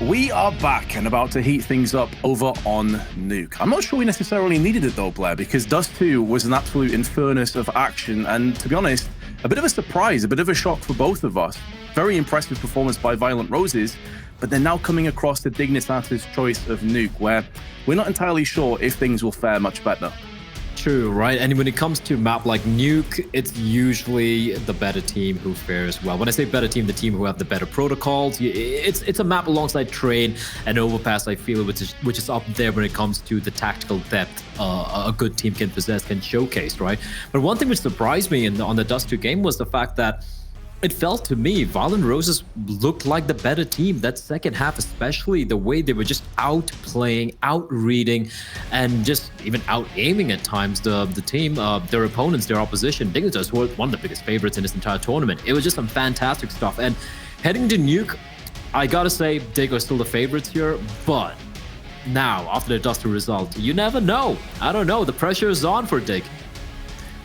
We are back and about to heat things up over on Nuke. I'm not sure we necessarily needed it though, Blair, because Dust 2 was an absolute infernus of action, and to be honest, a bit of a surprise, a bit of a shock for both of us. Very impressive performance by Violent Roses, but they're now coming across the Dignitas' choice of Nuke, where we're not entirely sure if things will fare much better. True, right? And when it comes to a map like Nuke, it's usually the better team who fares well. When I say better team, the team who have the better protocols. It's a map alongside Train and Overpass, I feel, which is up there when it comes to the tactical depth a good team can possess, can showcase, right? But one thing which surprised me on the Dust 2 game was the fact that it felt to me, Violent Roses looked like the better team. That second half, especially the way they were just outplaying, out-reading, and just even out-aiming at times the team, their opponents, their opposition. Dignitas were one of the biggest favorites in this entire tournament. It was just some fantastic stuff. And heading to Nuke, I gotta say, Dig are still the favorites here, but now, after the Dust 2 result, you never know. I don't know, the pressure is on for Dig.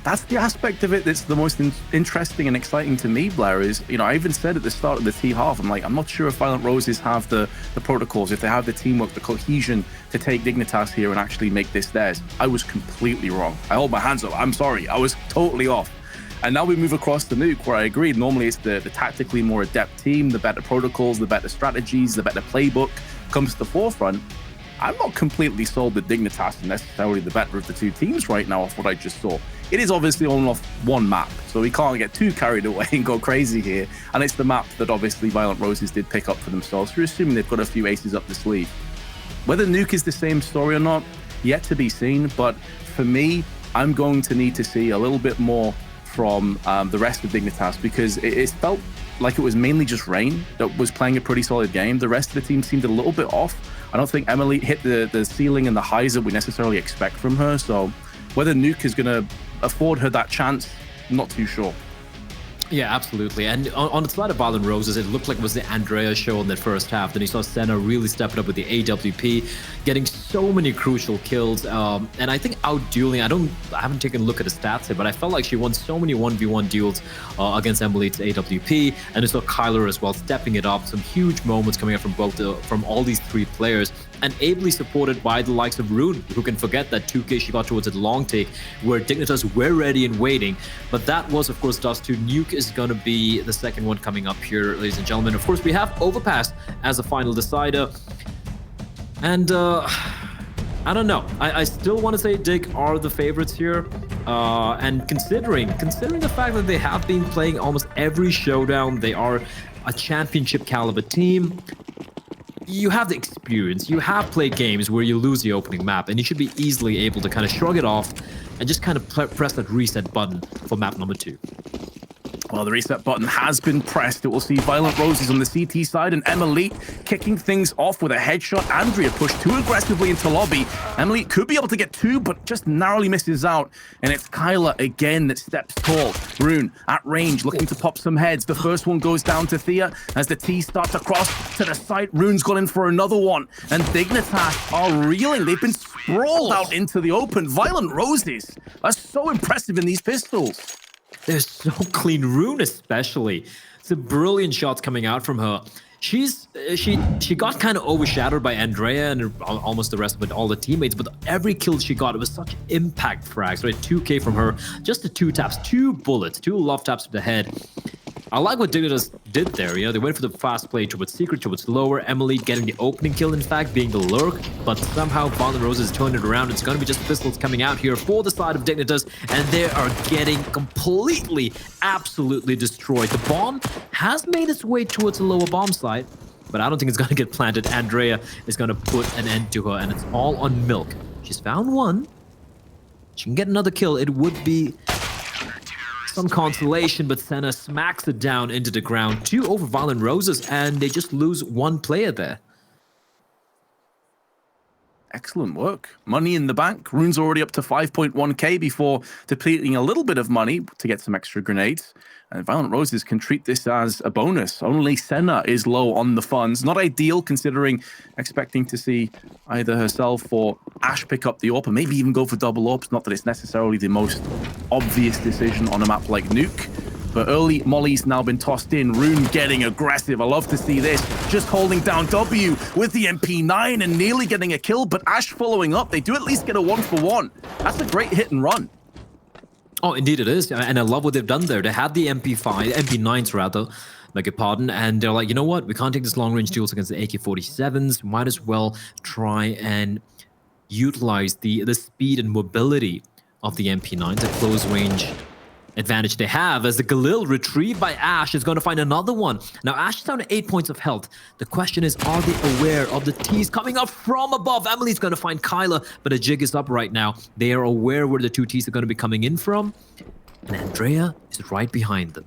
That's the aspect of it that's the most interesting and exciting to me, Blair, is, you know, I even said at the start of the T half, I'm not sure if Violent Roses have the protocols, if they have the teamwork, the cohesion to take Dignitas here and actually make this theirs. I was completely wrong. I hold my hands up. I'm sorry. I was totally off. And now we move across to Nuke, where I agree. Normally it's the tactically more adept team, the better protocols, the better strategies, the better playbook comes to the forefront. I'm not completely sold that Dignitas is necessarily the better of the two teams right now off what I just saw. It is obviously on off one map, so we can't get too carried away and go crazy here. And it's the map that obviously Violent Roses did pick up for themselves. We're assuming they've got a few aces up the sleeve. Whether Nuke is the same story or not, yet to be seen. But for me, I'm going to need to see a little bit more from the rest of Dignitas, because it felt like it was mainly just Rain that was playing a pretty solid game. The rest of the team seemed a little bit off. I don't think Emily hit the ceiling and the highs that we necessarily expect from her. So whether Nuke is going to afford her that chance, I'm not too sure. Yeah, absolutely. And on the side of Violent Roses, it looked like it was the Andrea show in that first half. Then you saw Senna really step it up with the AWP, getting so many crucial kills. And I think out-dueling, I haven't taken a look at the stats here, but I felt like she won so many 1v1 duels against Emily's AWP. And you saw Kyler as well stepping it up. Some huge moments coming up from all these three players, and ably supported by the likes of Rune, who can forget that 2K she got towards a long take where Dignitas were ready and waiting. But that was, of course, Dust 2. Nuke is going to be the second one coming up here, ladies and gentlemen. Of course, we have Overpass as a final decider. And I don't know. I still want to say Dig are the favorites here. And considering the fact that they have been playing almost every showdown, they are a championship caliber team. You have the experience, you have played games where you lose the opening map, and you should be easily able to kind of shrug it off and just kind of press that reset button for map number 2. Well, the reset button has been pressed. It will see Violent Roses on the CT side and Emily kicking things off with a headshot. Andrea pushed too aggressively into lobby. Emily could be able to get 2, but just narrowly misses out. And it's Kyla again that steps tall. Rune at range, looking to pop some heads. The first one goes down to Thea as the T starts across to the site. Rune's gone in for another one. And Dignitas are reeling. They've been sprawled out into the open. Violent Roses are so impressive in these pistols. They're so clean. Rune especially. Some brilliant shots coming out from her. She got kind of overshadowed by Andrea and almost the rest of it, all the teammates, but every kill she got, it was such impact frags, right? 2K from her, just the 2 taps, 2 bullets, 2 love taps to the head. I like what Dignitas did there, you know, they went for the fast play towards Secret, towards Lower, Emily getting the opening kill, in fact, being the lurk, but somehow Violent Roses turned it around. It's going to be just pistols coming out here for the side of Dignitas, and they are getting completely, absolutely destroyed. The bomb has made its way towards the lower bomb site, but I don't think it's going to get planted. Andrea is going to put an end to her, and it's all on Milk. She's found one. She can get another kill. It would be some consolation, but Senna smacks it down into the ground. 2 over Violent Roses, and they just lose 1 player there. Excellent work. Money in the bank. Rune's already up to 5.1k before depleting a little bit of money to get some extra grenades. And Violent Roses can treat this as a bonus. Only Senna is low on the funds. Not ideal considering expecting to see either herself or Ash pick up the AWP, or maybe even go for double AWPs. Not that it's necessarily the most obvious decision on a map like Nuke. But early Molly's now been tossed in. Rune getting aggressive. I love to see this. Just holding down W with the MP9 and nearly getting a kill, but Ash following up. They do at least get a 1-for-1. That's a great hit and run. Oh, indeed it is. And I love what they've done there. They had the MP9s rather, beg your pardon, and they're like, you know what? We can't take this long-range duels against the AK-47s. Might as well try and utilize the speed and mobility of the MP9s, the close-range advantage they have, as the Galil retrieved by Ash is going to find another one. Now, Ash is down to 8 points of health. The question is, are they aware of the T's coming up from above? Emily's going to find Kyla, but the jig is up right now. They are aware where the 2 T's are going to be coming in from, and Andrea is right behind them.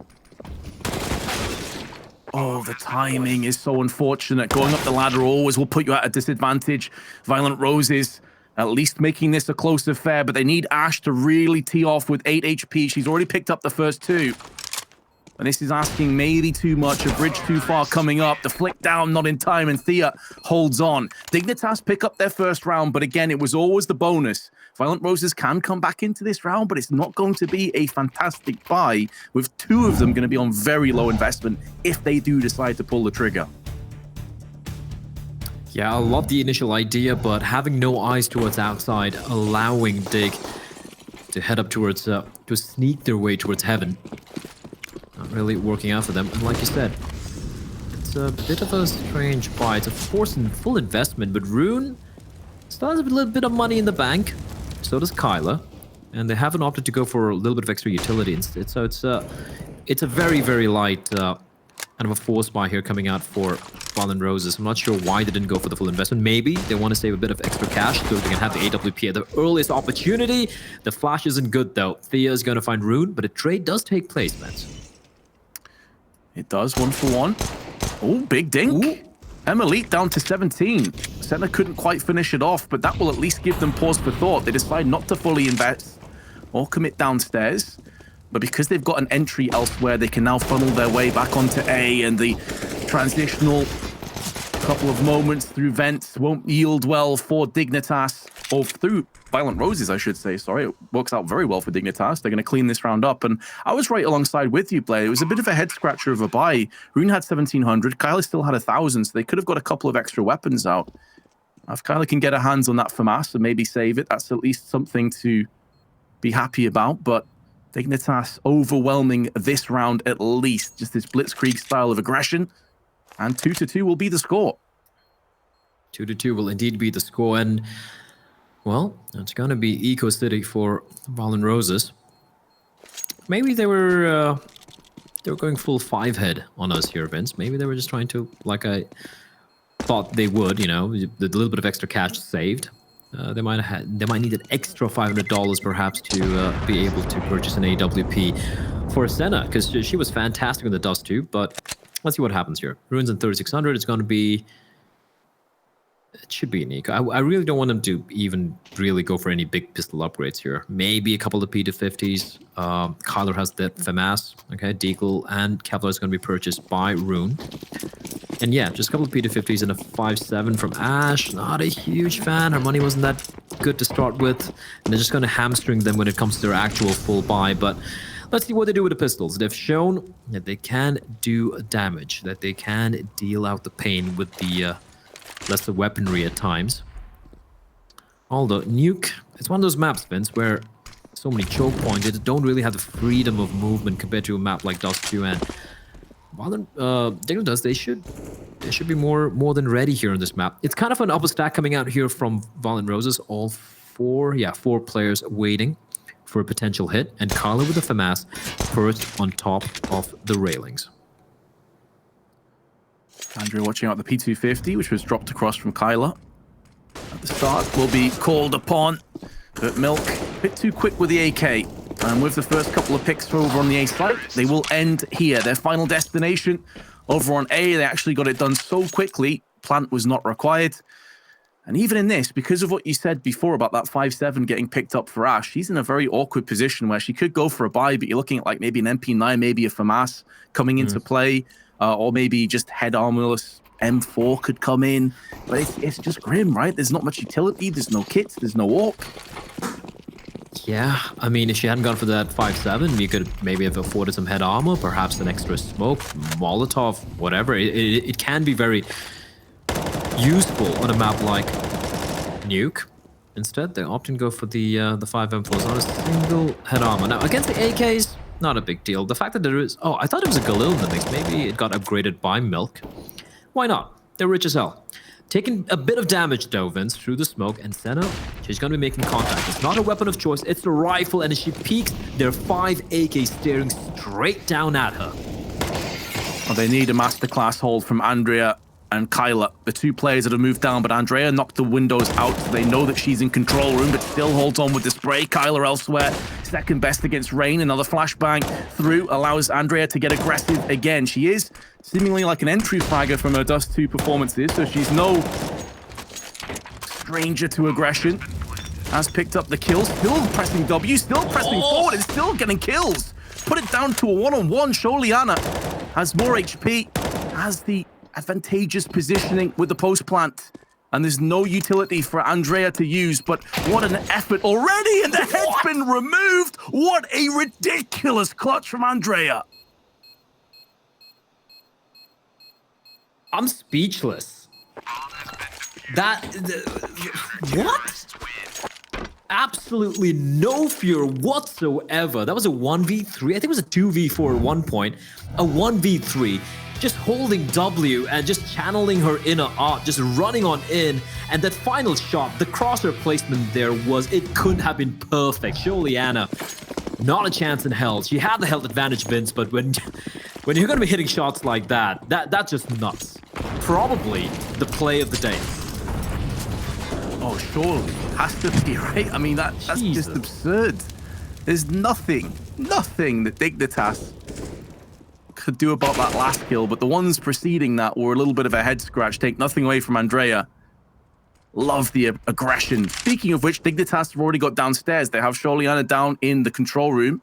Oh, the timing is so unfortunate. Going up the ladder always will put you at a disadvantage. Violent Roses at least making this a close affair, but they need Ash to really tee off with 8 HP. She's already picked up the first 2. And this is asking maybe too much. A bridge too far coming up. The flick down, not in time, and Thea holds on. Dignitas pick up their first round, but again, it was always the bonus. Violent Roses can come back into this round, but it's not going to be a fantastic buy, with 2 of them going to be on very low investment if they do decide to pull the trigger. Yeah, I love the initial idea, but having no eyes towards outside, allowing Dig to head up towards, to sneak their way towards heaven. Not really working out for them. And like you said, it's a bit of a strange buy. It's a forced and full investment, but Rune still has a little bit of money in the bank. So does Kyla. And they haven't opted to go for a little bit of extra utility instead. So it's a very, very light kind of a force buy here coming out for Violent Roses. I'm not sure why they didn't go for the full investment. Maybe they want to save a bit of extra cash so they can have the AWP at the earliest opportunity. The flash isn't good though. Thea is going to find Rune, but a trade does take place, Vince. It does, 1-for-1. Oh, big dink. Ooh. Emily down to 17. Senna couldn't quite finish it off, but that will at least give them pause for thought. They decide not to fully invest or commit downstairs. But because they've got an entry elsewhere, they can now funnel their way back onto A, and the transitional couple of moments through vents won't yield well for Dignitas, or through Violent Roses, I should say. Sorry, it works out very well for Dignitas. They're going to clean this round up, and I was right alongside with you, Blair. It was a bit of a head-scratcher of a buy. Rune had 1,700. Kyla still had 1,000, so they could have got a couple of extra weapons out. If Kyla can get her hands on that FAMAS and maybe save it, that's at least something to be happy about, but Dignitas overwhelming this round at least. Just this blitzkrieg style of aggression. And 2-2 will be the score. 2-2 will indeed be the score. And, well, it's going to be Eco City for Violent Roses. Maybe they were going full 5-head on us here, Vince. Maybe they were just trying to, like I thought they would, you know, the little bit of extra cash saved. They might need an extra $500 perhaps to be able to purchase an AWP for Senna, because she was fantastic in the Dust 2, but let's see what happens here. Runes in 3,600, it's going to be... It should be unique. I really don't want them to even really go for any big pistol upgrades here. Maybe a couple of P250s. Kyler has the FAMAS, okay, Deagle, and Kevlar is going to be purchased by Rune. And yeah, just a couple of P250s and a 5.7 from Ash. Not a huge fan. Her money wasn't that good to start with. And they're just going to hamstring them when it comes to their actual full buy. But let's see what they do with the pistols. They've shown that they can do damage, that they can deal out the pain with the lesser weaponry at times. Although Nuke, it's one of those maps, Vince, where so many choke points, they don't really have the freedom of movement compared to a map like Dust 2 and Dignitas. They should be more than ready here on this map. It's kind of an upper stack coming out here from Violent Roses. All four players waiting for a potential hit, and Carla with the FAMAS perched on top of the railings. Andrea watching out the P250, which was dropped across from Kyla. At the start, will be called upon, but Milk a bit too quick with the AK. And with the first couple of picks over on the A site, they will end here. Their final destination over on A, they actually got it done so quickly, plant was not required. And even in this, because of what you said before about that 5.7 getting picked up for Ash, she's in a very awkward position where she could go for a buy, but you're looking at like maybe an MP9, maybe a FAMAS coming into play, or maybe just head armorless M4 could come in. But it's just grim, right? There's not much utility, there's no kits, there's no AWP. Yeah, I mean, if she hadn't gone for that 5-7, we could maybe have afforded some head armor, perhaps an extra smoke, Molotov, whatever. It can be very useful on a map like Nuke. Instead, they often go for the 5M4s on a single head armor. Now, against the AKs, not a big deal. The fact that there is... Oh, I thought it was a Galil in the mix. Maybe it got upgraded by Milk. Why not? They're rich as hell. Taking a bit of damage, though, Vince, through the smoke. And Senna, she's going to be making contact. It's not a weapon of choice. It's a rifle. And as she peeks, there are 5 AKs staring straight down at her. Well, they need a masterclass hold from Andrea and Kyla, the 2 players that have moved down, but Andrea knocked the windows out, so they know that she's in control room, but still holds on with the spray. Kyla elsewhere, second best against Rain. Another flashbang through allows Andrea to get aggressive again. She is seemingly like an entry fragger from her Dust 2 performances, so she's no stranger to aggression. Has picked up the kills, still pressing W, still pressing forward, and still getting kills. Put it down to a one-on-one. Showdown has more HP, has the advantageous positioning with the post plant, and there's no utility for Andrea to use, but what an effort already, and the head's been removed. What a ridiculous clutch from Andrea. I'm speechless. What? Absolutely no fear whatsoever. That was a 1v3. I think it was a 2v4 at one point. A 1v3. Just holding W and just channeling her inner art, just running on in. And that final shot, the crosshair placement there it couldn't have been perfect. Showdown, not a chance in hell. She had the health advantage, Vince, but when you're going to be hitting shots like that's just nuts. Probably the play of the day. Oh, surely. Has to be, right? I mean, that's just absurd. There's nothing that Dignitas could do about that last kill, but the ones preceding that were a little bit of a head scratch. Take nothing away from Andrea. Love the aggression. Speaking of which, Dignitas have already got downstairs. They have Showdown down in the control room.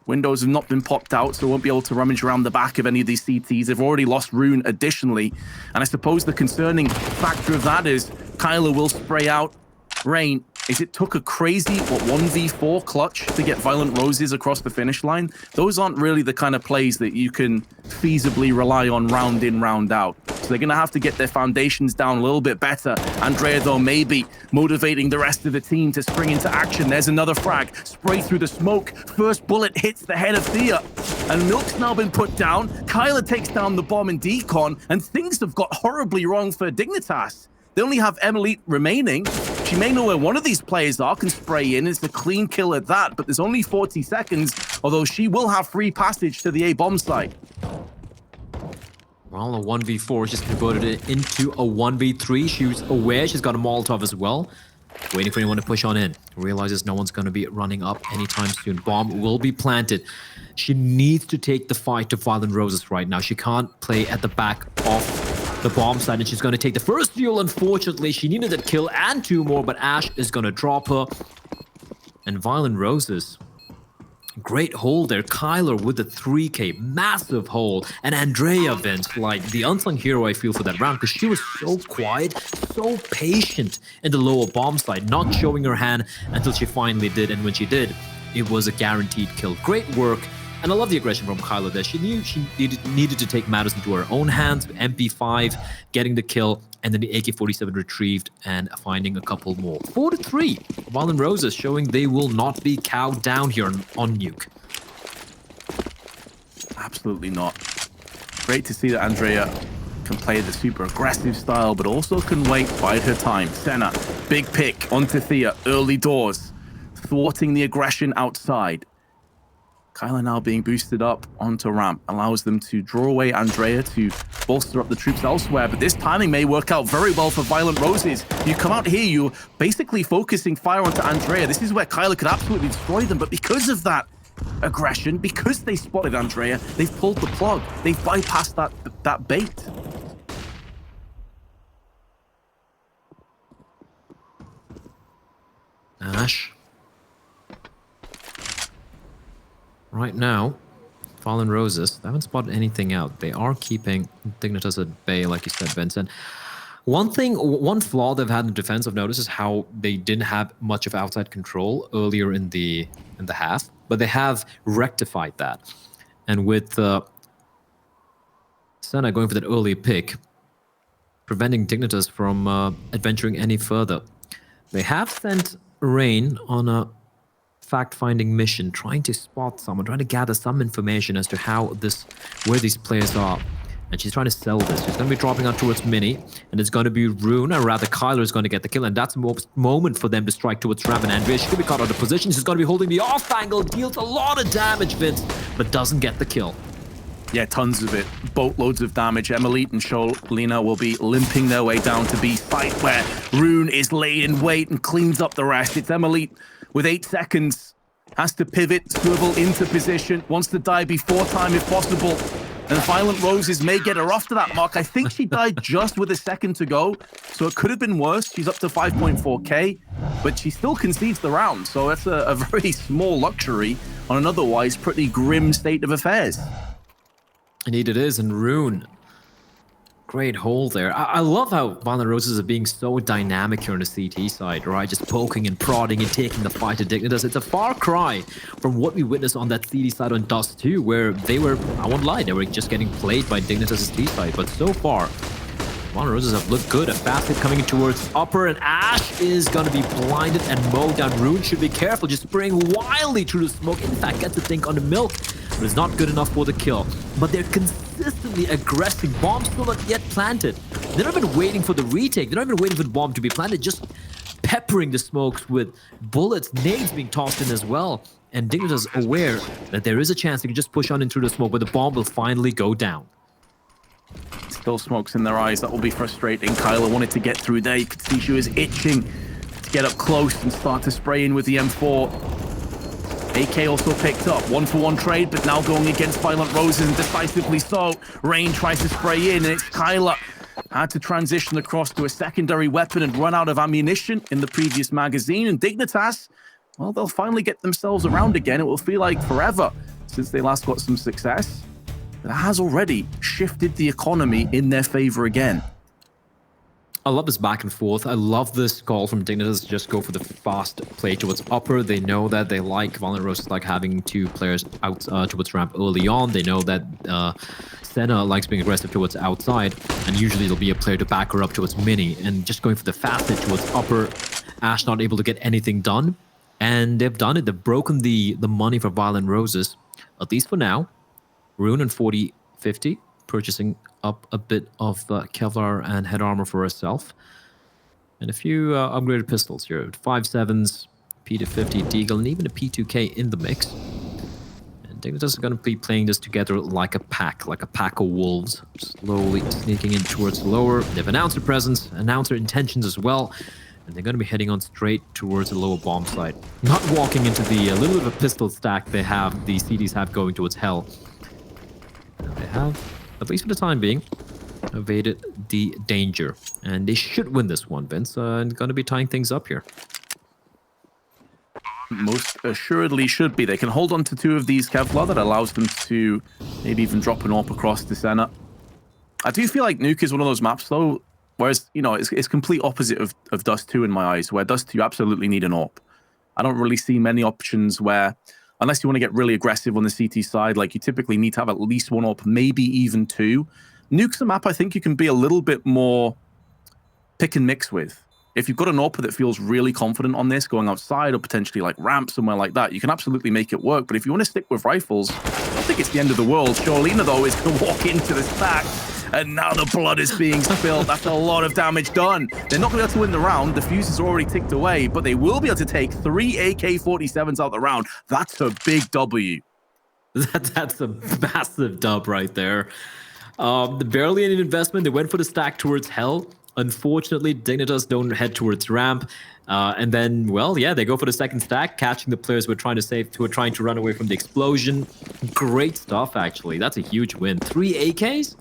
Windows have not been popped out, so won't be able to rummage around the back of any of these CTs. They've already lost Rune additionally. And I suppose the concerning factor of that is Kyla will spray out Rain. Is it took a crazy, 1v4 clutch to get Violent Roses across the finish line? Those aren't really the kind of plays that you can feasibly rely on round in, round out. So they're going to have to get their foundations down a little bit better. Andrea, though, maybe motivating the rest of the team to spring into action. There's another frag. Spray through the smoke. First bullet hits the head of Thea. And Milk's now been put down. Kyla takes down the bomb and decon. And things have got horribly wrong for Dignitas. They only have Emily remaining. She may know where one of these players are, can spray in. It's a clean kill at that, but there's only 40 seconds, although she will have free passage to the A-bomb site. Well, a 1v4 just converted it into a 1v3. She was aware she's got a Molotov as well. Waiting for anyone to push on in. Realizes no one's going to be running up anytime soon. Bomb will be planted. She needs to take the fight to Violent Roses right now. She can't play at the back of the bomb side, and she's going to take the first duel. Unfortunately, she needed that kill and 2 more, but Ash is going to drop her. And Violent Roses, great hold there. Kyler with the 3k, massive hold. And Andrea, Vince, like the unsung hero I feel for that round, because she was so quiet, so patient in the lower bomb side, not showing her hand until she finally did. And when she did, it was a guaranteed kill. Great work. And I love the aggression from Kyla there. She knew she needed to take matters into her own hands. MP5 getting the kill, and then the AK-47 retrieved and finding a couple more. 4-3. Violent Roses showing they will not be cowed down here on Nuke. Absolutely not. Great to see that Andrea can play the super aggressive style, but also can wait, bide her time. Senna, big pick onto Thea, early doors, thwarting the aggression outside. Kyla now being boosted up onto ramp allows them to draw away Andrea to bolster up the troops elsewhere, but this timing may work out very well for Violent Roses. You come out here, you're basically focusing fire onto Andrea. This is where Kyla could absolutely destroy them, but because of that aggression, because they spotted Andrea, they've pulled the plug. They've bypassed that bait. Ash. Right now, Fallen Roses, they haven't spotted anything out. They are keeping Dignitas at bay, like you said, Vincent. One flaw they've had in defense I've noticed is how they didn't have much of outside control earlier in the half, but they have rectified that. And with Senna going for that early pick, preventing Dignitas from adventuring any further. They have sent Rain on a fact-finding mission, trying to spot someone, trying to gather some information as to where these players are. And she's trying to sell this. She's going to be dropping out towards Mini, and it's going to be Rune, or rather Kyler is going to get the kill, and that's a moment for them to strike towards Ramp and Andrea. She could be caught out of position. She's going to be holding the off angle, deals a lot of damage, Vince, but doesn't get the kill. Yeah, tons of it. Boatloads of damage. Emilite and Sholina will be limping their way down to B site, where Rune is laid in wait and cleans up the rest. It's Emilite with 8 seconds. Has to pivot, swivel into position, wants to die before time if possible. And Violent Roses may get her off to that mark. I think she died just with a second to go, so it could have been worse. She's up to 5.4k, but she still concedes the round. So that's a very small luxury on an otherwise pretty grim state of affairs. Indeed it is, and Rune. Great hold there. I love how Violent Roses are being so dynamic here on the CT side, right? Just poking and prodding and taking the fight to Dignitas. It's a far cry from what we witnessed on that CT side on Dust 2, where they were, I won't lie, they were just getting played by Dignitas' T side. But so far, Violent Roses have looked good. A basket coming in towards upper, and Ash is going to be blinded and mowed down. Rune should be careful, just spraying wildly through the smoke. In fact, gets a think on the milk, but it's not good enough for the kill. But they're consistently aggressive. Bombs still not yet planted. They're not even waiting for the retake. They're not even waiting for the bomb to be planted, just peppering the smokes with bullets, nades being tossed in as well. And Dignitas aware that there is a chance they can just push on in through the smoke, but the bomb will finally go down. Still smokes in their eyes. That will be frustrating. Kyla wanted to get through there. You could see she was itching to get up close and start to spray in with the M4. AK also picked up. 1-for-1 trade, but now going against Violent Roses, and decisively so. Rain tries to spray in, and it's Kyla. Had to transition across to a secondary weapon and run out of ammunition in the previous magazine. And Dignitas, well, they'll finally get themselves around again. It will feel like forever since they last got some success. That has already shifted the economy in their favor again. I love this back and forth. I love this call from Dignitas to just go for the fast play towards upper. They know that they like Violent Roses, like having 2 players out towards ramp early on. They know that Senna likes being aggressive towards outside, and usually there'll be a player to back her up towards Mini. And just going for the fast hit towards upper, Ash not able to get anything done. And they've done it. They've broken the money for Violent Roses, at least for now. Rune and 40-50, purchasing up a bit of Kevlar and head armor for herself. And a few upgraded pistols here. 5.7s, P250, Deagle, and even a P2K in the mix. And Dignitas are going to be playing this together like a pack of wolves. Slowly sneaking in towards lower. They've announced their presence, announced their intentions as well. And they're going to be heading on straight towards the lower bomb site. Not walking into the little bit of a pistol stack the CDs have going towards hell. They have, at least for the time being, evaded the danger. And they should win this one, Vince. And going to be tying things up here. Most assuredly should be. They can hold on to 2 of these Kevlar. That allows them to maybe even drop an AWP across the center. I do feel like Nuke is one of those maps, though, whereas, you know, it's complete opposite of Dust 2 in my eyes, where Dust 2 you absolutely need an AWP. I don't really see many options where, unless you want to get really aggressive on the CT side, like you typically need to have at least 1 AWP, maybe even 2. Nuke's a map I think you can be a little bit more pick and mix with. If you've got an AWP that feels really confident on this, going outside or potentially like ramp somewhere like that, you can absolutely make it work. But if you want to stick with rifles, I don't think it's the end of the world. Sholina, though, is going to walk into the stack, and now the blood is being spilled. That's a lot of damage done. They're not going to be able to win the round. The fuses are already ticked away, but they will be able to take 3 AK-47s out the round. That's a big W. That's a massive dub right there. Barely any investment. They went for the stack towards hell. Unfortunately, Dignitas don't head towards ramp. And then, well, yeah, they go for the second stack, catching the players who are trying to save, who are trying to run away from the explosion. Great stuff, actually. That's a huge win. 3 AKs?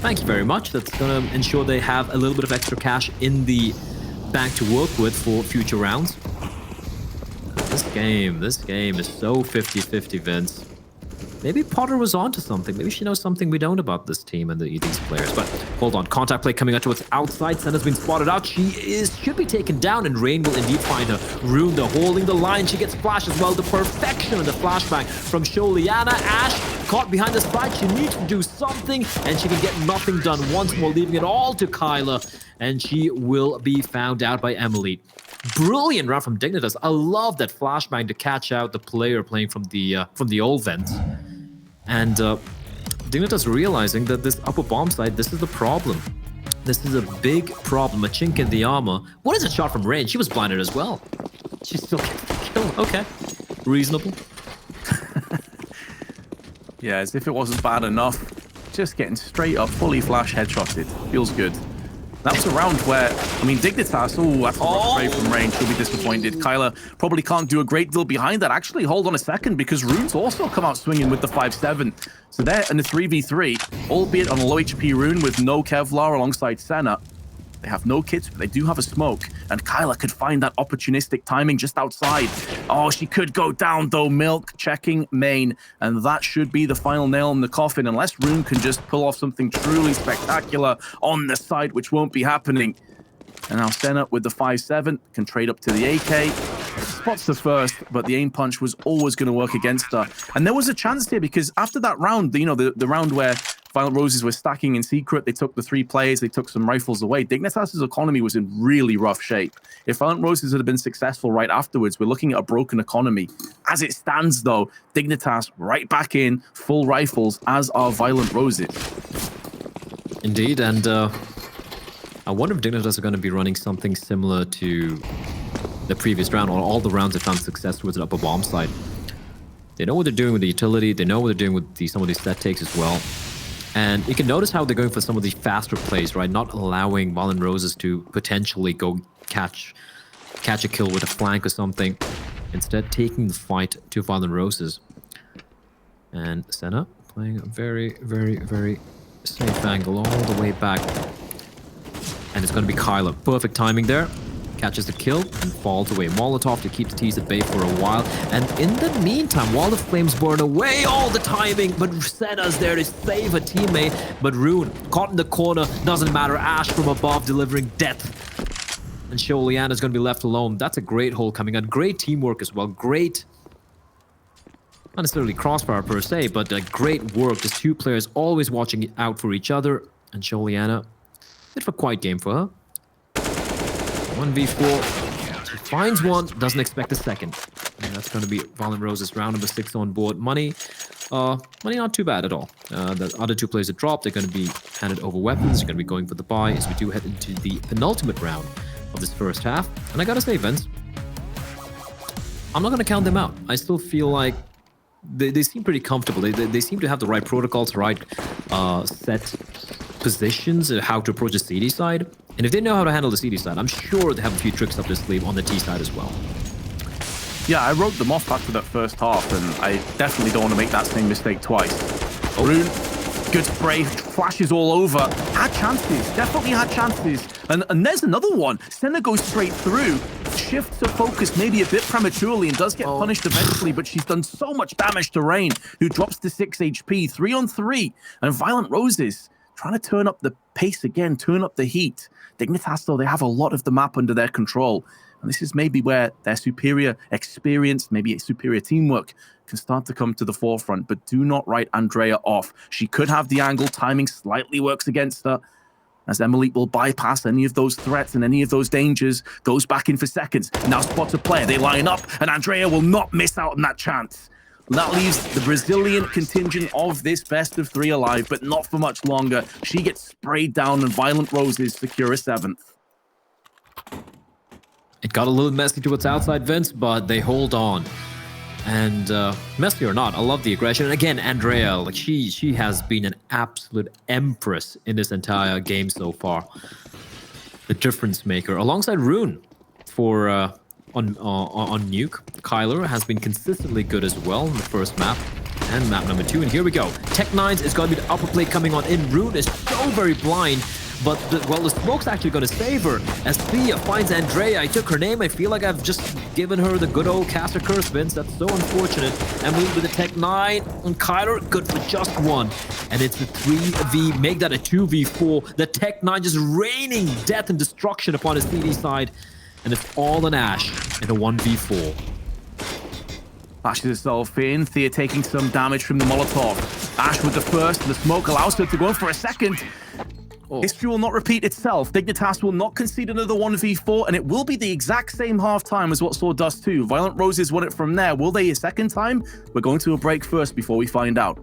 Thank you very much. That's going to ensure they have a little bit of extra cash in the bank to work with for future rounds. This game is so 50-50, Vince. Maybe Potter was onto something. Maybe she knows something we don't about this team and these players. But hold on, contact play coming out towards outside. Senna's been spotted out. Should be taken down, and Rain will indeed find her. Rune, they're holding the line. She gets flash as well. The perfection of the flashbang from Sholiana. Ash caught behind the side. She needs to do something, and she can get nothing done once more, leaving it all to Kyla, and she will be found out by Emily. Brilliant round from Dignitas. I love that flashbang to catch out the player playing from the old vent. And Dignitas realizing that this upper bomb side, this is the problem. This is a big problem, a chink in the armor. What is a shot from Rain? She was blinded as well. She still gets the kill. Okay, reasonable. Yeah, as if it wasn't bad enough. Just getting straight up, fully flash headshotted. Feels good. That was a round where, I mean, Dignitas, that's a rough spray from Rain. She'll be disappointed. Kyla probably can't do a great deal behind that. Actually, hold on a second, because Rune's also come out swinging with the 5-7. So they're in the 3v3, albeit on a low HP Rune with no Kevlar alongside Senna. They have no kits, but they do have a smoke. And Kyla could find that opportunistic timing just outside. Oh, she could go down, though. Milk checking main. And that should be the final nail in the coffin, unless Rune can just pull off something truly spectacular on the side, which won't be happening. And now Senna with the 5-7 can trade up to the AK. Spots the first, but the aim punch was always going to work against her. And there was a chance here, because after that round, you know, the round where Violent Roses were stacking in secret, they took the 3 players, they took some rifles away. Dignitas' economy was in really rough shape. If Violent Roses had been successful right afterwards, we're looking at a broken economy. As it stands, though, Dignitas right back in, full rifles, as are Violent Roses. Indeed, and I wonder if Dignitas are going to be running something similar to the previous round, or all the rounds they found success towards the upper bomb side. They know what they're doing with the utility, they know what they're doing with some of these set takes as well. And you can notice how they're going for some of these faster plays, right? Not allowing Violent Roses to potentially go catch a kill with a flank or something. Instead, taking the fight to Violent Roses. And Senna playing a very, very, very safe angle all the way back. And it's going to be Kyla. Perfect timing there. Catches the kill and falls away. Molotov to keep the T's at bay for a while. And in the meantime, while the flames burn away, all the timing, but Senna's there to save a teammate. But Rune, caught in the corner, doesn't matter. Ash from above delivering death. And Sholiana's going to be left alone. That's a great hole coming out. Great teamwork as well. Great, not necessarily crossfire per se, but great work. Just 2 players always watching out for each other. And Sholiana, bit of a quiet game for her. 1v4. She finds one, doesn't expect a second. And that's going to be Violent Roses round number 6 on board. Money not too bad at all. The other 2 players that dropped, they're going to be handed over weapons. They're going to be going for the buy as we do head into the penultimate round of this first half. And I gotta say, Vince, I'm not going to count them out. I still feel like they seem pretty comfortable. They seem to have the right protocols, right set positions, how to approach the CD side. And if they know how to handle the CD side, I'm sure they have a few tricks up their sleeve on the T side as well. Yeah, I wrote them off after that first half, and I definitely don't want to make that same mistake twice. Oh. Rune, good spray, flashes all over. Had chances, definitely had chances. And there's another one. Senna goes straight through, shifts her focus maybe a bit prematurely and does get punished eventually, but she's done so much damage to Rain, who drops to 6 HP, 3-on-3. And Violent Roses trying to turn up the pace again, turn up the heat. Dignitas, though, they have a lot of the map under their control. And this is maybe where their superior experience, maybe superior teamwork, can start to come to the forefront. But do not write Andrea off. She could have the angle. Timing slightly works against her, as Emily will bypass any of those threats and any of those dangers, goes back in for seconds, now spots a player, they line up, and Andrea will not miss out on that chance. That leaves the Brazilian contingent of this best of 3 alive, but not for much longer. She gets sprayed down, and Violent Roses secure a 7th. It got a little messy towards outside, Vince, but they hold on. And messy or not, I love the aggression. And again, Andrea, like she has been an absolute empress in this entire game so far. The difference maker, alongside Rune for on Nuke. Kyler has been consistently good as well in the first map and map number 2. And here we go. Tech9's is going to be the upper play coming on in. Rune is so very blind, but the smoke's actually going to save her. As Thea finds Andrea, I took her name. I feel like I've just given her the good old caster curse, Vince. That's so unfortunate. And we with the Tech 9 and Kyler, good for just one. And it's a 3v, make that a 2v4. The Tech 9 just raining death and destruction upon his CD side. And it's all on Ash in a 1v4. Flashes herself in. Thea taking some damage from the Molotov. Ash with the first, and the smoke allows her to go in for a second. History will not repeat itself. Dignitas will not concede another 1v4, and it will be the exact same half-time as what saw Dust 2. Violent Roses won it from there. Will they a second time? We're going to a break first before we find out.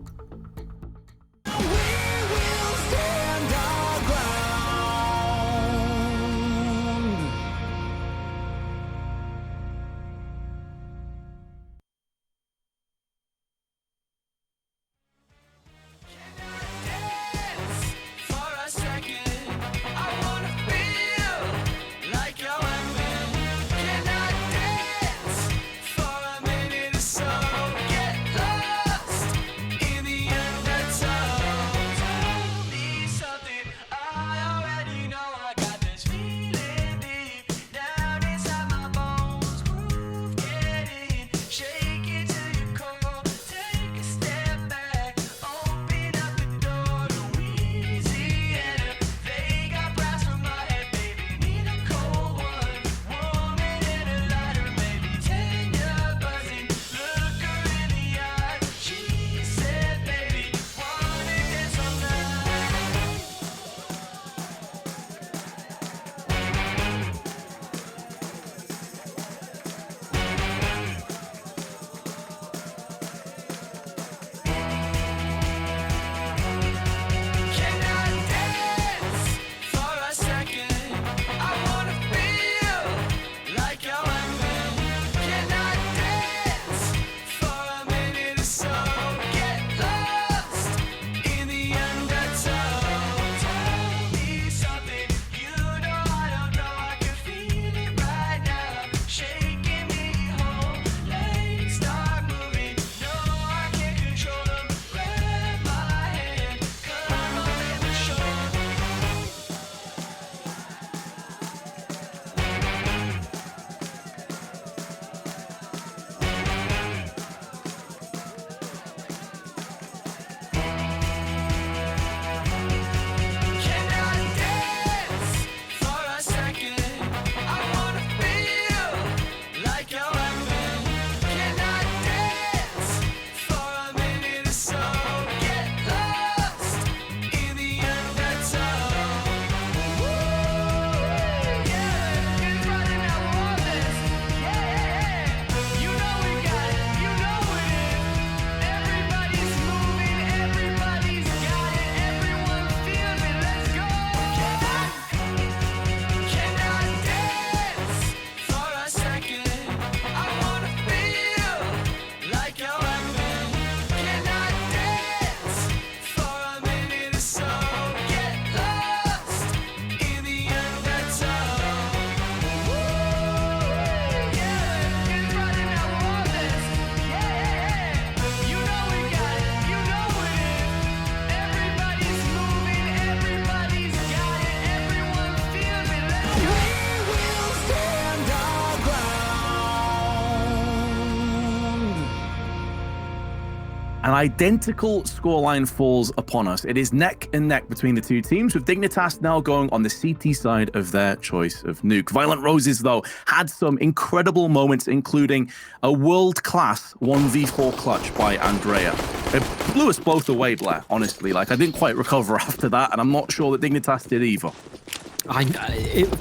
An identical scoreline falls upon us. It is neck and neck between the two teams, with Dignitas now going on the CT side of their choice of Nuke. Violent Roses, though, had some incredible moments, including a world-class 1v4 clutch by Andrea. It blew us both away, Blair, honestly. Like, I didn't quite recover after that, and I'm not sure that Dignitas did either.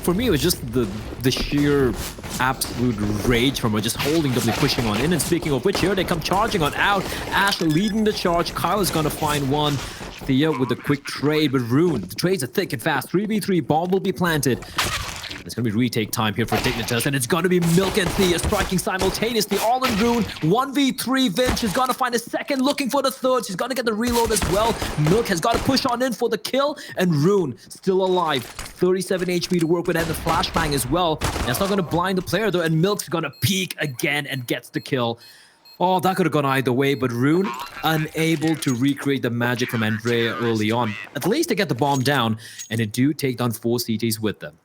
For me, it was just the sheer absolute rage from her, just holding W, pushing on in. And speaking of which, here they come charging on out. Ash leading the charge. Kyle is going to find one. Thea with a quick trade with Rune. The trades are thick and fast. 3v3, bomb will be planted. It's going to be retake time here for Dignitas, and it's going to be Milk and Thea striking simultaneously, all in Rune. 1v3 Vince. She's going to find a second, looking for the third. She's going to get the reload as well. Milk has got to push on in for the kill, and Rune still alive. 37 HP to work with, and the flashbang as well. That's not going to blind the player, though, and Milk's going to peek again and gets the kill. Oh, that could have gone either way, but Rune unable to recreate the magic from Andrea early on. At least they get the bomb down, and they do take down 4 CTs with them.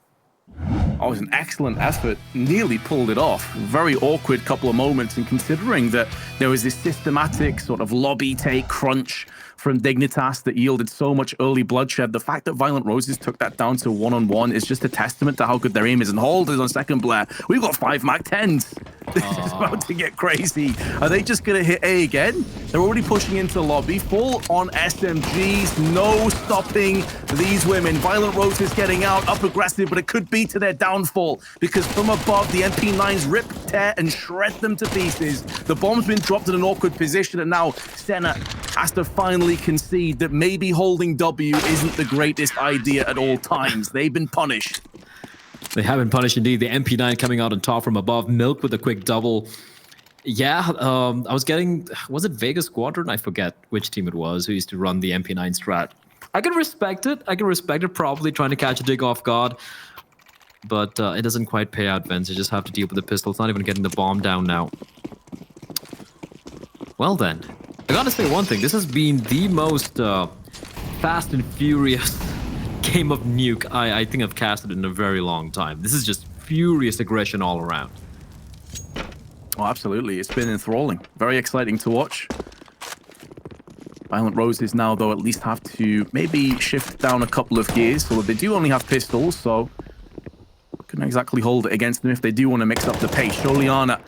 Oh, it was an excellent effort. Nearly pulled it off. Very awkward couple of moments, and considering that there was this systematic sort of lobby take crunch from Dignitas that yielded so much early bloodshed, the fact that Violent Roses took that down to one-on-one is just a testament to how good their aim is. And hold it on second, Blair. We've got 5 Mac 10s. This is about to get crazy. Are they just going to hit A again? They're already pushing into lobby. Full on SMGs. No stopping these women. Violent Roses getting out, up aggressive, but it could be to their downfall because from above, the MP9s rip, tear, and shred them to pieces. The bomb's been dropped in an awkward position, and now Senna has to finally concede that maybe holding W isn't the greatest idea at all times. They've been punished. They have been punished indeed. The MP9 coming out on top from above. Milk with a quick double. Yeah, I was getting... Was it Vegas Squadron? I forget which team it was who used to run the MP9 strat. I can respect it. I can respect it, probably trying to catch a dig off guard. But it doesn't quite pay out, Vince. You just have to deal with the pistol. It's not even getting the bomb down now. Well then. I gotta say one thing. This has been the most fast and furious game of Nuke I think I've casted in a very long time. This is just furious aggression all around. Oh, absolutely. It's been enthralling. Very exciting to watch. Violent Roses now, though, at least have to maybe shift down a couple of gears. So they do only have pistols, so couldn't exactly hold it against them if they do want to mix up the pace. Showdown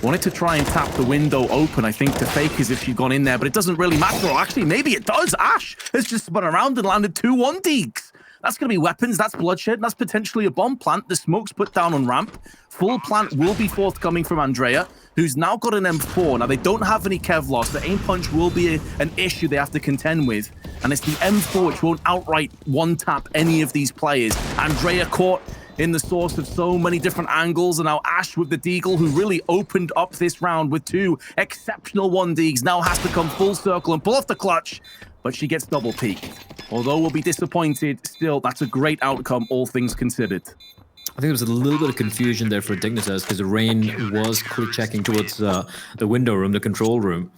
wanted to try and tap the window open, I think, to fake as if she'd gone in there, but it doesn't really matter. Or actually, maybe it does. Ash has just spun around and landed 2 1-deeks. That's going to be weapons, that's bloodshed, that's potentially a bomb plant. The smoke's put down on ramp. Full plant will be forthcoming from Andrea, who's now got an M4. Now, they don't have any Kevlar, so the aim punch will be an issue they have to contend with. And it's the M4 which won't outright one-tap any of these players. Andrea caught in the source of so many different angles, and now Ash with the Deagle, who really opened up this round with 2 exceptional 1-deeks, now has to come full circle and pull off the clutch, but she gets double peaked. Although we'll be disappointed, still, that's a great outcome, all things considered. I think there was a little bit of confusion there for Dignitas because Rain was quick checking towards the window room, the control room,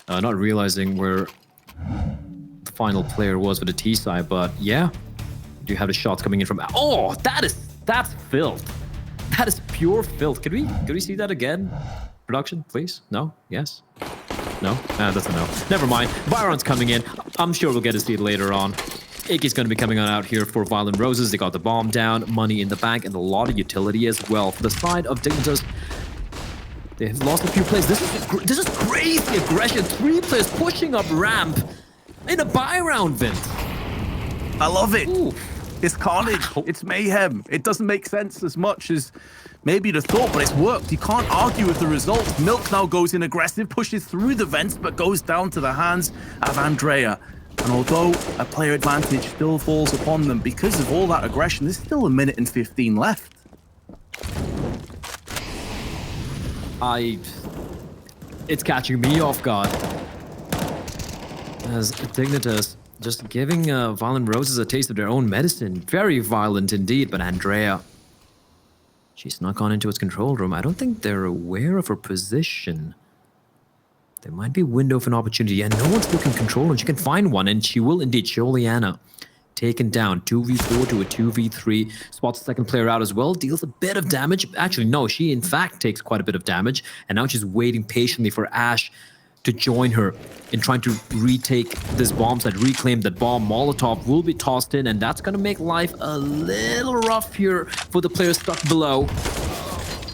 not realizing where the final player was with the T side. But yeah, you have the shots coming in from. Oh, that's filth. That is pure filth. Could we see that again? Production, please. No. Yes. No? That's a no. Never mind. Byron's coming in. I'm sure we'll get to see it later on. Iki's going to be coming on out here for Violent Roses. They got the bomb down, money in the bank, and a lot of utility as well. For the side of Dignitas, they have lost a few players. This is crazy aggression. 3 players pushing up ramp in a buy round, Vince. I love it. Ooh. It's carnage. It's mayhem. It doesn't make sense as much as maybe the thought, but it's worked. You can't argue with the results. Milk now goes in aggressive, pushes through the vents, but goes down to the hands of Andrea. And although a player advantage still falls upon them because of all that aggression, there's still 1 minute and 15 left. It's catching me off guard. As Dignitas just giving Violent Roses a taste of their own medicine. Very violent indeed, but Andrea, she snuck on into its control room. I don't think they're aware of her position. There might be a window of an opportunity, and no one's looking control room. She can find one, and she will indeed. Sholiana taken down, 2v4 to a 2v3. Spots the second player out as well, deals a bit of damage. Actually, no, she in fact takes quite a bit of damage, and now she's waiting patiently for Ash to join her in trying to retake this bomb site, reclaim that bomb. Molotov will be tossed in, and that's going to make life a little rough here for the players stuck below.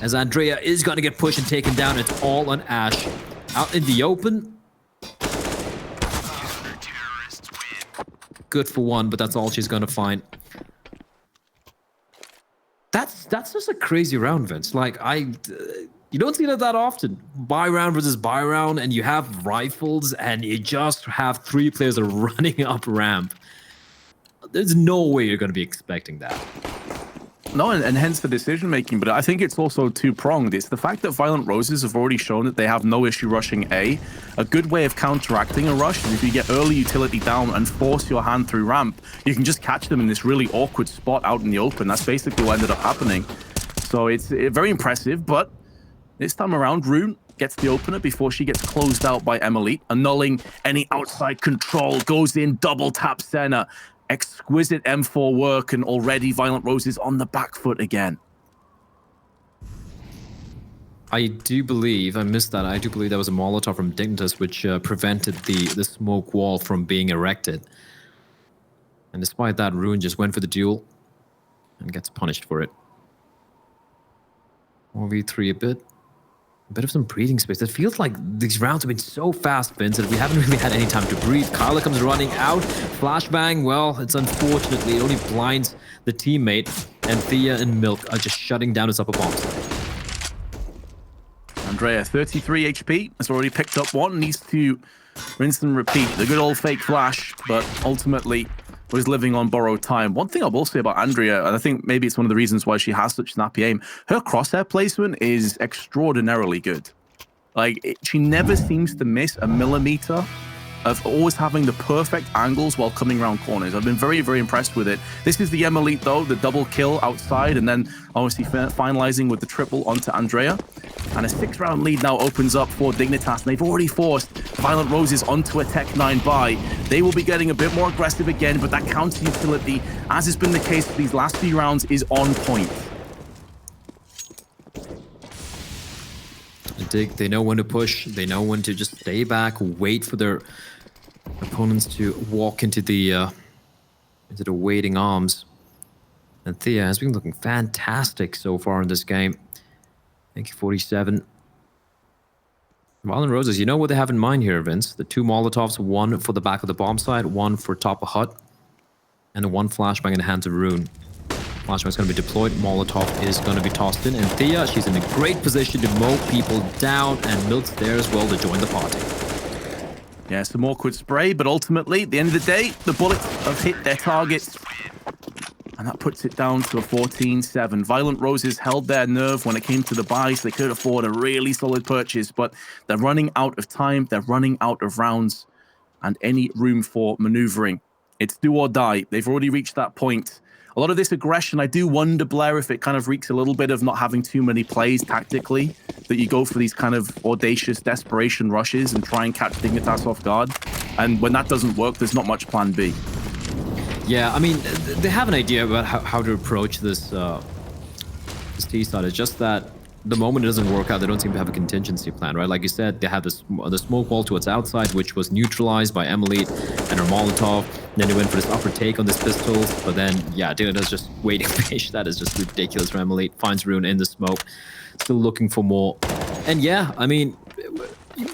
As Andrea is going to get pushed and taken down, it's all on Ash. Out in the open. Good for one, but that's all she's going to find. That's just a crazy round, Vince. Like, you don't see that often. Buy round versus buy round, and you have rifles, and you just have 3 players that are running up ramp. There's no way you're going to be expecting that. No, and hence the decision making, but I think it's also 2-pronged. It's the fact that Violent Roses have already shown that they have no issue rushing A. A good way of counteracting a rush is if you get early utility down and force your hand through ramp, you can just catch them in this really awkward spot out in the open. That's basically what ended up happening. So it's very impressive, but this time around, Rune gets the opener before she gets closed out by Emily, annulling any outside control, goes in, double tap Senna. Exquisite M4 work, and already Violent Roses on the back foot again. I do believe, I missed that, I do believe there was a Molotov from Dignitas which prevented the smoke wall from being erected. And despite that, Rune just went for the duel and gets punished for it. 4v3 a bit of some breathing space. It feels like these rounds have been so fast, Vince, that we haven't really had any time to breathe. Kyla comes running out. Flashbang, well, it's unfortunately, it only blinds the teammate, and Thea and Milk are just shutting down his upper bombs. Andrea, 33 HP, has already picked up one, needs to rinse and repeat. The good old fake flash, but ultimately was living on borrowed time. One thing I will say about Andrea, and I think maybe it's one of the reasons why she has such snappy aim, her crosshair placement is extraordinarily good. Like, she never seems to miss a millimeter of always having the perfect angles while coming around corners. I've been very, very impressed with it. This is the Elite though, the double kill outside, and then obviously finalizing with the triple onto Andrea. And a 6-round lead now opens up for Dignitas, and they've already forced Violent Roses onto a Tech 9 buy. They will be getting a bit more aggressive again, but that counter utility, as has been the case for these last few rounds, is on point. They know when to push, they know when to just stay back, wait for their opponents to walk into the waiting arms. And Thea has been looking fantastic so far in this game. Thank you, 47. Violent Roses, you know what they have in mind here, Vince? The 2 Molotovs, one for the back of the bomb site, one for top of hut, and the 1 flashbang in the hands of Rune. Flashbang is going to be deployed, Molotov is going to be tossed in, and Thea, she's in a great position to mow people down, and Milk's there as well to join the party. Yeah, some awkward spray, but ultimately, at the end of the day, the bullets have hit their targets. And that puts it down to a 14-7. Violent Roses held their nerve when it came to the buy, so they could afford a really solid purchase, but they're running out of time, they're running out of rounds, and any room for maneuvering. It's do or die. They've already reached that point. A lot of this aggression, I do wonder, Blair, if it kind of reeks a little bit of not having too many plays tactically, that you go for these kind of audacious desperation rushes and try and catch Dignitas off guard. And when that doesn't work, there's not much plan B. Yeah, I mean, they have an idea about how to approach this T side. It's just that the moment it doesn't work out, they don't seem to have a contingency plan, right? Like you said, they had the smoke wall to its outside, which was neutralized by Emily and her Molotov. Then they went for this upper take on this pistol, but then, yeah, Dignitas just waiting fish. That is just ridiculous for Emily. Finds Rune in the smoke, still looking for more. And yeah, I mean,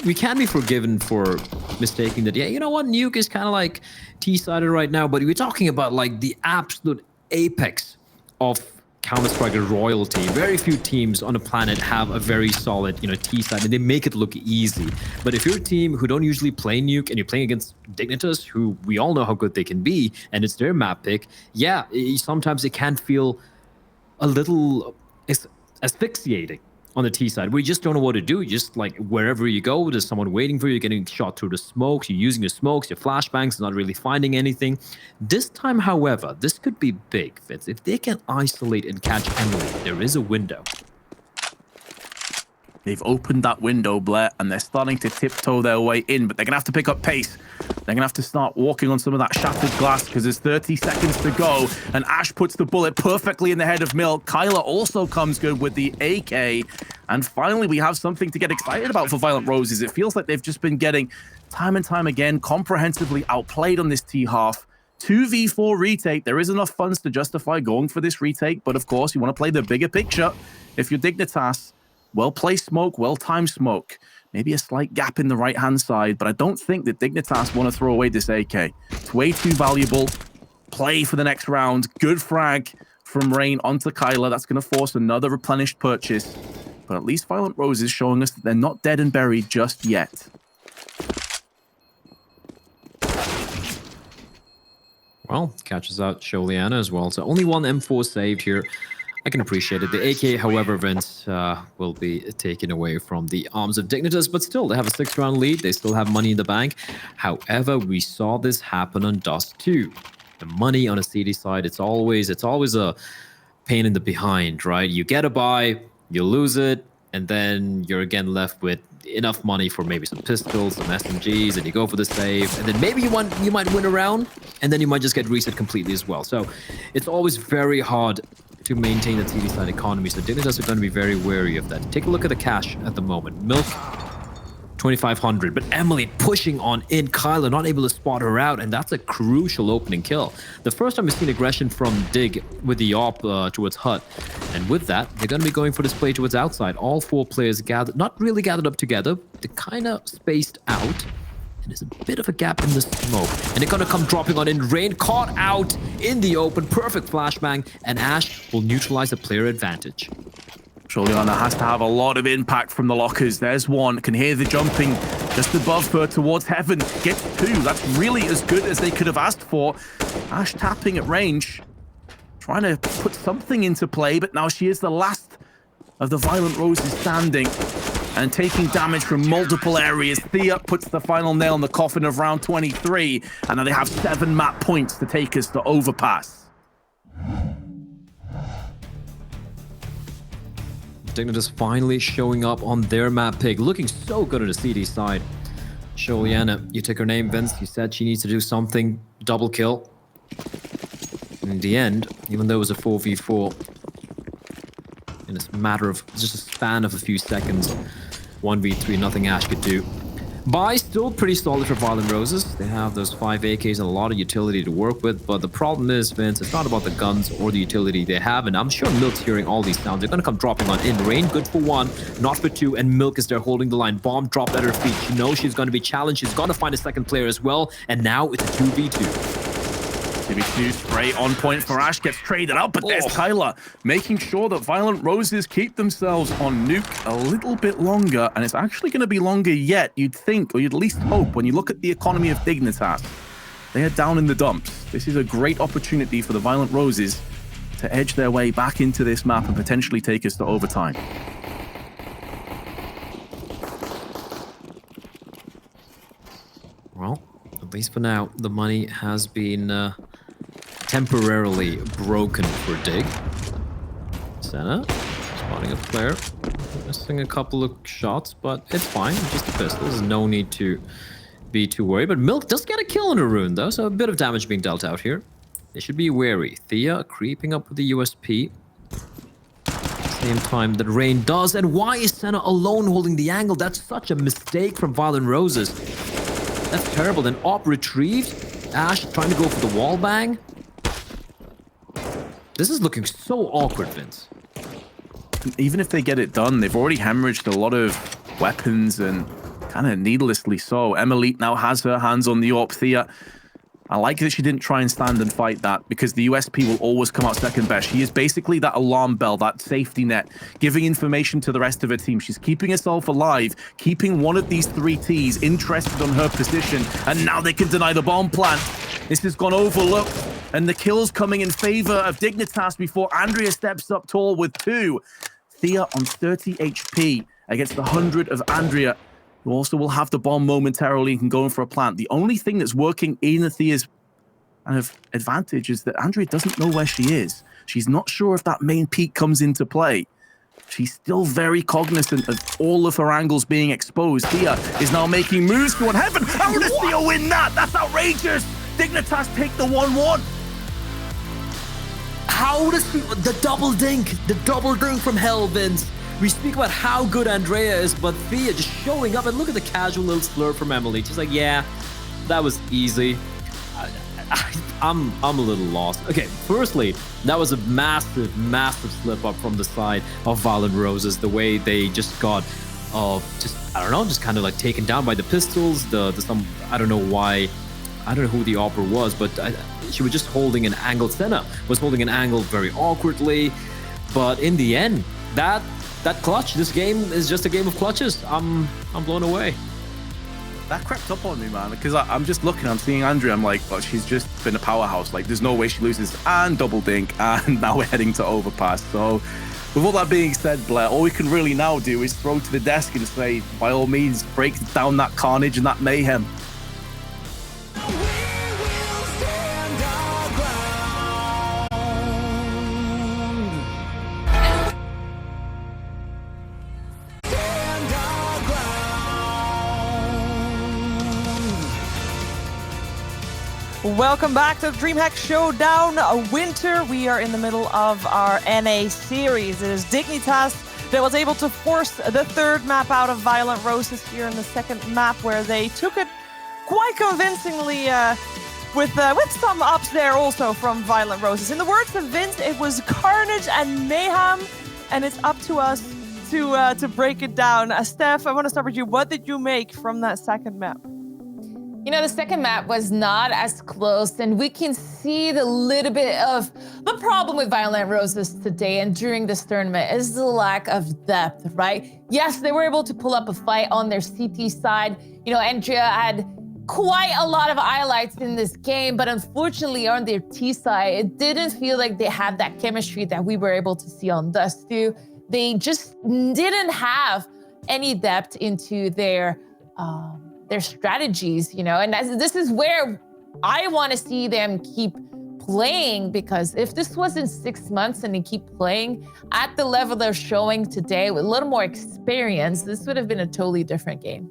we can be forgiven for mistaking that, yeah, you know what, Nuke is kind of like T-sided right now, but we're talking about like the absolute apex of Counter-Strike royalty. Very few teams on the planet have a very solid, T-side, and they make it look easy. But if you're a team who don't usually play Nuke and you're playing against Dignitas, who we all know how good they can be, and it's their map pick, yeah, sometimes it can feel a little asphyxiating on the T side, where you just don't know what to do. You just, like, wherever you go, there's someone waiting for you, you're getting shot through the smokes, you're using your smokes, your flashbangs, not really finding anything. This time, however, this could be big, Fitz. If they can isolate and catch Emily, there is a window. They've opened that window, Blair, and they're starting to tiptoe their way in, but they're going to have to pick up pace. They're going to have to start walking on some of that shattered glass because there's 30 seconds to go, and Ash puts the bullet perfectly in the head of Milk. Kyla also comes good with the AK, and finally we have something to get excited about for Violent Roses. It feels like they've just been getting, time and time again, comprehensively outplayed on this T-half. 2v4 retake. There is enough funds to justify going for this retake, but of course you want to play the bigger picture. If you're Dignitas, well-placed smoke, well-timed smoke. Maybe a slight gap in the right-hand side, but I don't think that Dignitas want to throw away this AK. It's way too valuable. Play for the next round. Good frag from Rain onto Kyla. That's going to force another replenished purchase. But at least Violent Roses showing us that they're not dead and buried just yet. Well, catches out Sholiana as well. So only one M4 saved here. I can appreciate it. The AK, however, Vince, will be taken away from the arms of Dignitas, but still, they have a 6-round lead. They still have money in the bank. However, we saw this happen on Dust 2. The money on a CD side, it's always a pain in the behind, right? You get a buy, you lose it, and then you're again left with enough money for maybe some pistols, some SMGs, and you go for the save, and then maybe you might win a round, and then you might just get reset completely as well. So it's always very hard to maintain the TV side economy. So Dignitas are going to be very wary of that. Take a look at the cash at the moment. Milk, 2,500, but Emily pushing on in. Kyla not able to spot her out, and that's a crucial opening kill. The first time we've seen aggression from Dig with the AWP towards Hut, and with that, they're going to be going for this play towards outside. All 4 players gathered, not really gathered up together, they're kind of spaced out, and there's a bit of a gap in the smoke, and they're going to come dropping on in. Rain caught out in the open, perfect flashbang, and Ash will neutralize the player advantage. Showdown has to have a lot of impact from the lockers. There's one. Can hear the jumping just above her towards heaven. Gets 2. That's really as good as they could have asked for. Ash tapping at range. Trying to put something into play, but now she is the last of the Violent Roses standing and taking damage from multiple areas. Thea puts the final nail in the coffin of round 23, and now they have 7 map points to take us to overpass. Dignitas finally showing up on their map pick, looking so good on the CD side. Sholiana, you took her name, Vince. You said she needs to do something. Double kill. In the end, even though it was a 4v4, in a matter of just a span of a few seconds, 1v3, nothing Ash could do. Buy still pretty solid for Violent Roses. They have those 5 AKs and a lot of utility to work with, but the problem is, Vince, it's not about the guns or the utility they have, and I'm sure Milk's hearing all these sounds. They're going to come dropping on in. Rain, good for 1, not for 2, and Milk is there holding the line. Bomb dropped at her feet. She knows she's going to be challenged. She's going to find a second player as well, and now it's a 2v2. 2v2 spray on point for Ash, gets traded out, but there's Kyla making sure that Violent Roses keep themselves on Nuke a little bit longer, and it's actually going to be longer yet, you'd think, or you'd at least hope, when you look at the economy of Dignitas. They are down in the dumps. This is a great opportunity for the Violent Roses to edge their way back into this map and potentially take us to overtime. Well, at least for now, the money has been temporarily broken for Dig. Senna spotting a player, missing a couple of shots, but it's fine. Just the pistols. No need to be too worried. But Milk does get a kill on a rune, though, so a bit of damage being dealt out here. They should be wary. Thea creeping up with the USP. Same time that Rain does. And why is Senna alone holding the angle? That's such a mistake from Violent Roses. That's terrible. Then Op retrieved. Ash trying to go for the wall bang. This is looking so awkward, Vince. Even if they get it done, they've already hemorrhaged a lot of weapons, and kind of needlessly so. Emily now has her hands on the AWP. Thea, I like that she didn't try and stand and fight that, because the USP will always come out second best. She is basically that alarm bell, that safety net, giving information to the rest of her team. She's keeping herself alive, keeping one of these 3 Ts interested on her position, and now they can deny the bomb plant. This has gone overlooked, and the kills coming in favor of Dignitas before Andrea steps up tall with 2. Thea on 30 HP against the 100 of Andrea, who also will have the bomb momentarily and can go in for a plant. The only thing that's working in Thea's kind of advantage is that Andrea doesn't know where she is. She's not sure if that main peak comes into play. She's still very cognizant of all of her angles being exposed. Thea is now making moves to heaven. How does Thea win that? That's outrageous. Dignitas take the 1-1. How does the double dink from hell, Vince? We speak about how good Andrea is, but Thea just showing up, and look at the casual little slur from Emily. She's like, yeah, that was easy. I'm a little lost. Okay, firstly, that was a massive slip up from the side of Violent Roses. The way they just got, just kind of like taken down by the pistols. I don't know why. I don't know who the opera was, but she was just holding an angle. Senna was holding an angle very awkwardly, but in the end, that clutch. This game is just a game of clutches. I'm blown away. That crept up on me, man, because I'm just looking, I'm seeing Andrea, I'm like, well, she's just been a powerhouse. Like, there's no way she loses, and double dink, and now we're heading to overpass. So, with all that being said, Blair, all we can really now do is throw to the desk and say, by all means, break down that carnage and that mayhem. Welcome back to the DreamHack Showdown Winter. We are in the middle of our NA series. It is Dignitas that was able to force the third map out of Violent Roses here in the second map, where they took it quite convincingly with some ups there also from Violent Roses. In the words of Vince, it was carnage and mayhem, and it's up to us to break it down. Steph, I want to start with you. What did you make from that second map? You know, the second map was not as close, and we can see the little bit of the problem with Violent Roses today and during this tournament is the lack of depth, right? Yes, they were able to pull up a fight on their CT side. You know, Andrea had quite a lot of highlights in this game, but unfortunately on their T side, it didn't feel like they had that chemistry that we were able to see on Dust 2. They just didn't have any depth into their strategies, you know, and this is where I want to see them keep playing, because if this was in 6 months and they keep playing at the level they're showing today with a little more experience, this would have been a totally different game.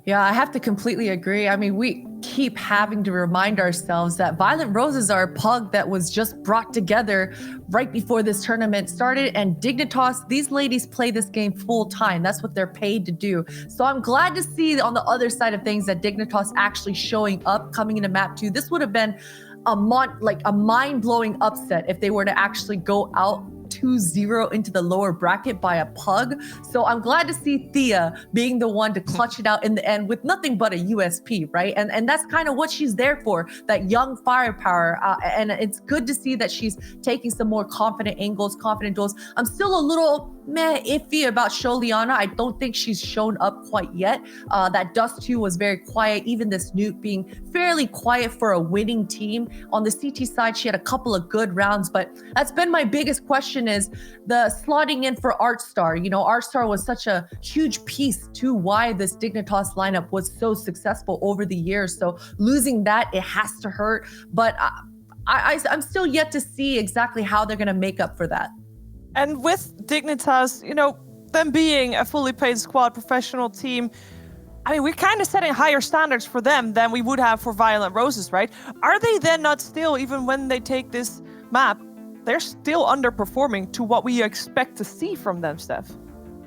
Yeah, I have to completely agree. I mean, we keep having to remind ourselves that Violent Roses are a pug that was just brought together right before this tournament started, and Dignitas, these ladies play this game full time. That's what they're paid to do. So I'm glad to see on the other side of things that Dignitas actually showing up, coming into map 2. This would have been a mind-blowing upset if they were to actually go out 2-0 into the lower bracket by a pug. So I'm glad to see Thea being the one to clutch it out in the end with nothing but a USP, right? And that's kind of what she's there for, that young firepower. And it's good to see that she's taking some more confident angles, confident duels. I'm still a little iffy about Showliana. I don't think she's shown up quite yet. That Dust 2 was very quiet. Even this Nuke being fairly quiet for a winning team. On the CT side, she had a couple of good rounds, but that's been my biggest question, is the slotting in for Artstar. You know, Artstar was such a huge piece to why this Dignitas lineup was so successful over the years. So losing that, it has to hurt. But I'm still yet to see exactly how they're going to make up for that. And with Dignitas, you know, them being a fully paid squad professional team, I mean, we're kind of setting higher standards for them than we would have for Violent Roses, right? Are they then not still, even when they take this map, they're still underperforming to what we expect to see from them, Steph?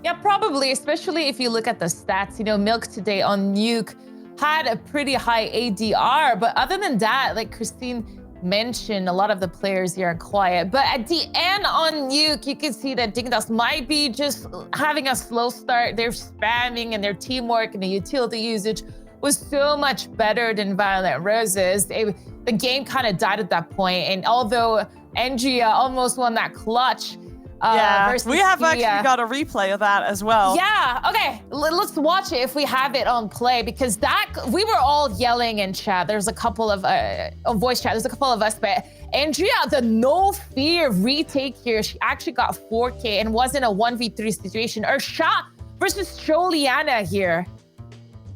Yeah, probably, especially if you look at the stats. You know, Milk today on Nuke had a pretty high ADR, but other than that, like Christine mentioned, a lot of the players here are quiet. But at the end on Nuke, you can see that Dignitas might be just having a slow start. They're spamming, and their teamwork and the utility usage was so much better than Violent Roses. The game kind of died at that point. And although Andrea almost won that clutch, versus we have actually got a replay of that as well. Yeah, okay, let's watch it if we have it on play, because that, we were all yelling in chat. There's a couple of, on voice chat, there's a couple of us, but Andrea, the no fear retake here, she actually got 4K and wasn't a 1v3 situation. Her shot versus Showliana here.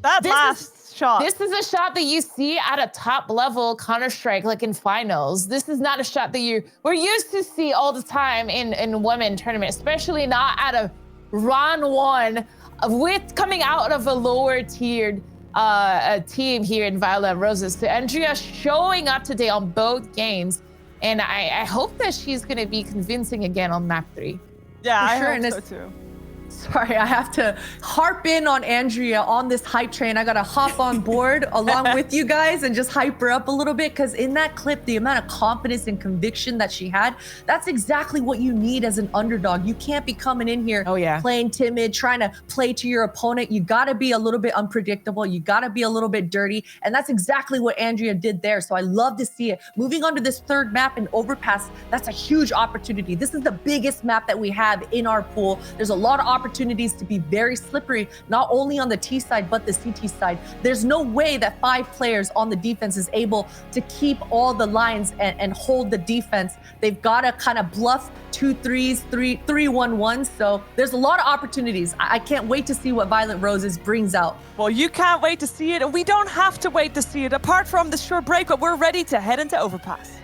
That last shot. This is a shot that you see at a top level Counter-Strike, like in finals. This is not a shot that we're used to see all the time in women tournament, especially not at a round 1 with coming out of a lower tiered team here in Violent Roses. So Andrea showing up today on both games, and I hope that she's gonna be convincing again on map 3. Yeah, I sure, hope so too. Sorry, I have to harp in on Andrea on this hype train. I gotta hop on board along with you guys and just hype her up a little bit, because in that clip, the amount of confidence and conviction that she had, that's exactly what you need as an underdog. You can't be coming in here playing timid, trying to play to your opponent. You gotta be a little bit unpredictable. You gotta be a little bit dirty. And that's exactly what Andrea did there. So I love to see it. Moving on to this third map in Overpass, that's a huge opportunity. This is the biggest map that we have in our pool. There's a lot of opportunities to be very slippery, not only on the T side, but the CT side. There's no way that 5 players on the defense is able to keep all the lines and hold the defense. They've got to kind of bluff 2 3s, 3-1-1s. So there's a lot of opportunities. I can't wait to see what Violent Roses brings out. Well, you can't wait to see it, and we don't have to wait to see it apart from the short break, but we're ready to head into Overpass.